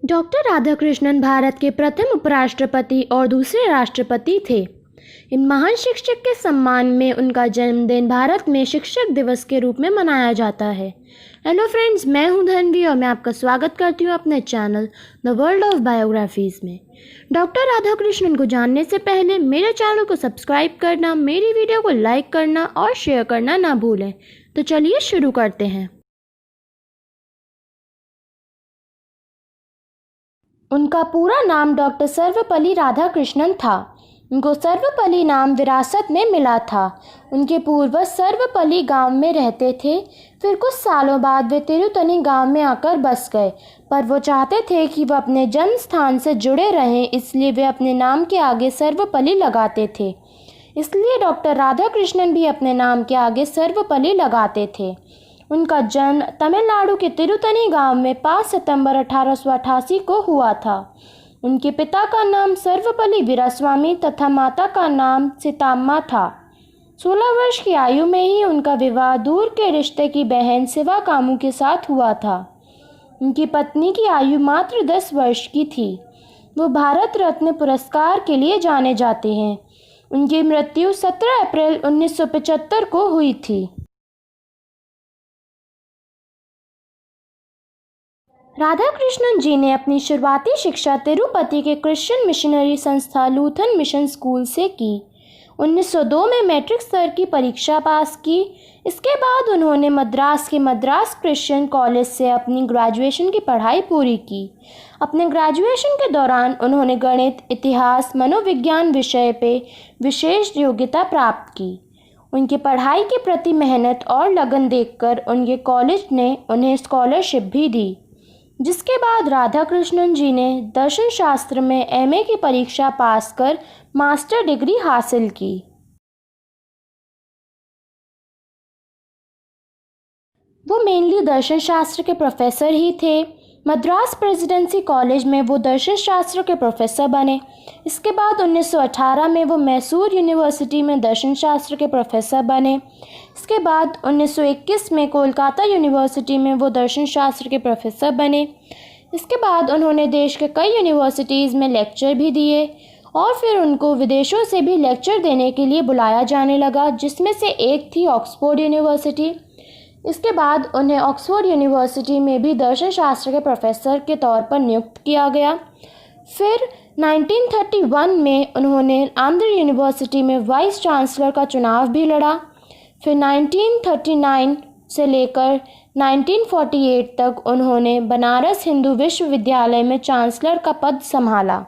Doctor Radhakrishnan Bharat के प्रथम उपराष्ट्रपति और दूसरे राष्ट्रपति थे। इन महान शिक्षक के सम्मान में उनका जन्मदिन भारत में शिक्षक दिवस के रूप में मनाया जाता है। हेलो फ्रेंड्स, मैं हूं धनवी और मैं आपका स्वागत करती हूं अपने channel the world of biographies में। डॉक्टर राधाकृष्णन को जानने से पहले मेरे चैनल को सब्सक्राइब करना, मेरी वीडियो को लाइक करना और शेयर करना ना भूलें। तो चलिए शुरू करते हैं। उनका पूरा नाम डॉक्टर सर्वपल्ली राधाकृष्णन था। उनको सर्वपल्ली नाम विरासत में मिला था। उनके पूर्वज सर्वपल्ली गांव में रहते थे। फिर कुछ सालों बाद वे तिरुतनी गांव में आकर बस गए, पर वो चाहते थे कि वह अपने जन्म स्थान से जुड़े रहें, इसलिए वे अपने नाम के आगे सर्वपल्ली लगाते थे। इसलिए डॉक्टर राधाकृष्णन भी अपने नाम के आगे सर्वपल्ली लगाते थे। उनका जन्म तमिलनाडु के तिरुतनी गांव में 5 सितंबर 1888 को हुआ था। उनके पिता का नाम सर्वपल्ली वीरास्वामी तथा माता का नाम सीताम्मा था। 16 वर्ष की आयु में ही उनका विवाह दूर के रिश्ते की बहन शिवा कामू के साथ हुआ था। उनकी पत्नी की आयु मात्र 10 वर्ष की थी। वो भारत रत्न पुरस्कार के लिए जाने जाते हैं। उनकी मृत्यु 17 अप्रैल 1975 को हुई थी। राधाकृष्णन जी ने अपनी शुरुआती शिक्षा तिरुपति के क्रिश्चियन मिशनरी संस्था लूथरन मिशन स्कूल से की। 1902 में मैट्रिक स्तर की परीक्षा पास की। इसके बाद उन्होंने मद्रास के मद्रास क्रिश्चियन कॉलेज से अपनी ग्रेजुएशन की पढ़ाई पूरी की। अपने ग्रेजुएशन के दौरान उन्होंने गणित, इतिहास, मनोविज्ञान विषय पे विशेष योग्यता प्राप्त की। उनकी पढ़ाई के प्रति मेहनत और लगन देखकर उनके कॉलेज ने उन्हें स्कॉलरशिप भी दी, जिसके बाद राधाकृष्णन जी ने दर्शन शास्त्र में एमए की परीक्षा पास कर मास्टर डिग्री हासिल की। वो मेनली दर्शन शास्त्र के प्रोफेसर ही थे। मद्रास प्रेसिडेंसी कॉलेज में वो दर्शन शास्त्र के प्रोफेसर बने। इसके बाद 1918 में वो मैसूर यूनिवर्सिटी में दर्शन शास्त्र के प्रोफेसर बने। इसके बाद 1921 में कोलकाता यूनिवर्सिटी में वो दर्शन शास्त्र के प्रोफेसर बने। इसके बाद उन्होंने देश के कई यूनिवर्सिटीज़ में लेक्चर भी दिए और फिर उनको विदेशों से भी लेक्चर देने के लिए बुलाया जाने लगा, जिसमें से एक थी ऑक्सफोर्ड यूनिवर्सिटी। इसके बाद उन्हें ऑक्सफोर्ड यूनिवर्सिटी में भी दर्शन शास्त्र के प्रोफेसर के तौर पर नियुक्त किया गया। फिर 1931 में उन्होंने आंध्र यूनिवर्सिटी में वाइस चांसलर का चुनाव भी लड़ा। फिर 1939 से लेकर 1948 तक उन्होंने बनारस हिंदू विश्वविद्यालय में चांसलर का पद संभाला।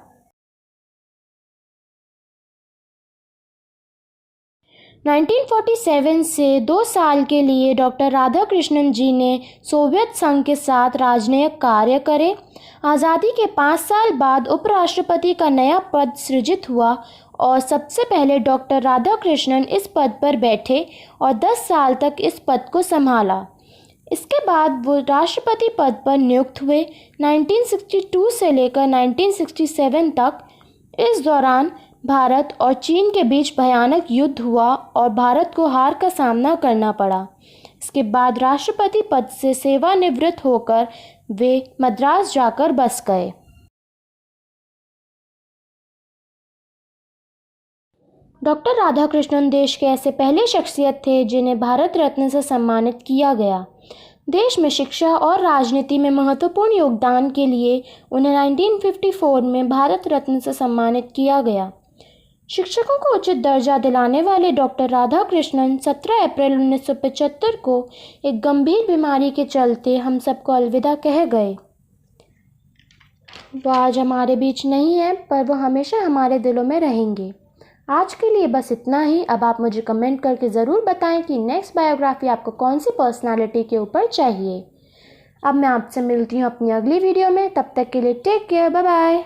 1947 से 2 साल के लिए डॉक्टर राधाकृष्णन जी ने सोवियत संघ के साथ राजनयिक कार्य करे। आज़ादी के 5 साल बाद उपराष्ट्रपति का नया पद सृजित हुआ और सबसे पहले डॉक्टर राधाकृष्णन इस पद पर बैठे और 10 साल तक इस पद को संभाला। इसके बाद वो राष्ट्रपति पद पर नियुक्त हुए 1962 से लेकर 1967 तक। इस दौरान भारत और चीन के बीच भयानक युद्ध हुआ और भारत को हार का सामना करना पड़ा। इसके बाद राष्ट्रपति पद से सेवानिवृत्त होकर वे मद्रास जाकर बस गए। डॉक्टर राधाकृष्णन देश के ऐसे पहले शख्सियत थे जिन्हें भारत रत्न से सम्मानित किया गया। देश में शिक्षा और राजनीति में महत्वपूर्ण योगदान के लिए उन्हें 1954 में भारत रत्न से सम्मानित किया गया। शिक्षकों को उचित दर्जा दिलाने वाले डॉक्टर राधाकृष्णन 17 अप्रैल 1975 को एक गंभीर बीमारी के चलते हम सबको अलविदा कह गए। वो आज हमारे बीच नहीं है, पर वो हमेशा हमारे दिलों में रहेंगे। आज के लिए बस इतना ही। अब आप मुझे कमेंट करके ज़रूर बताएं कि नेक्स्ट बायोग्राफी आपको कौन सी पर्सनालिटी के ऊपर चाहिए। अब मैं आपसे मिलती हूँ अपनी अगली वीडियो में। तब तक के लिए टेक केयर, बाय बाय।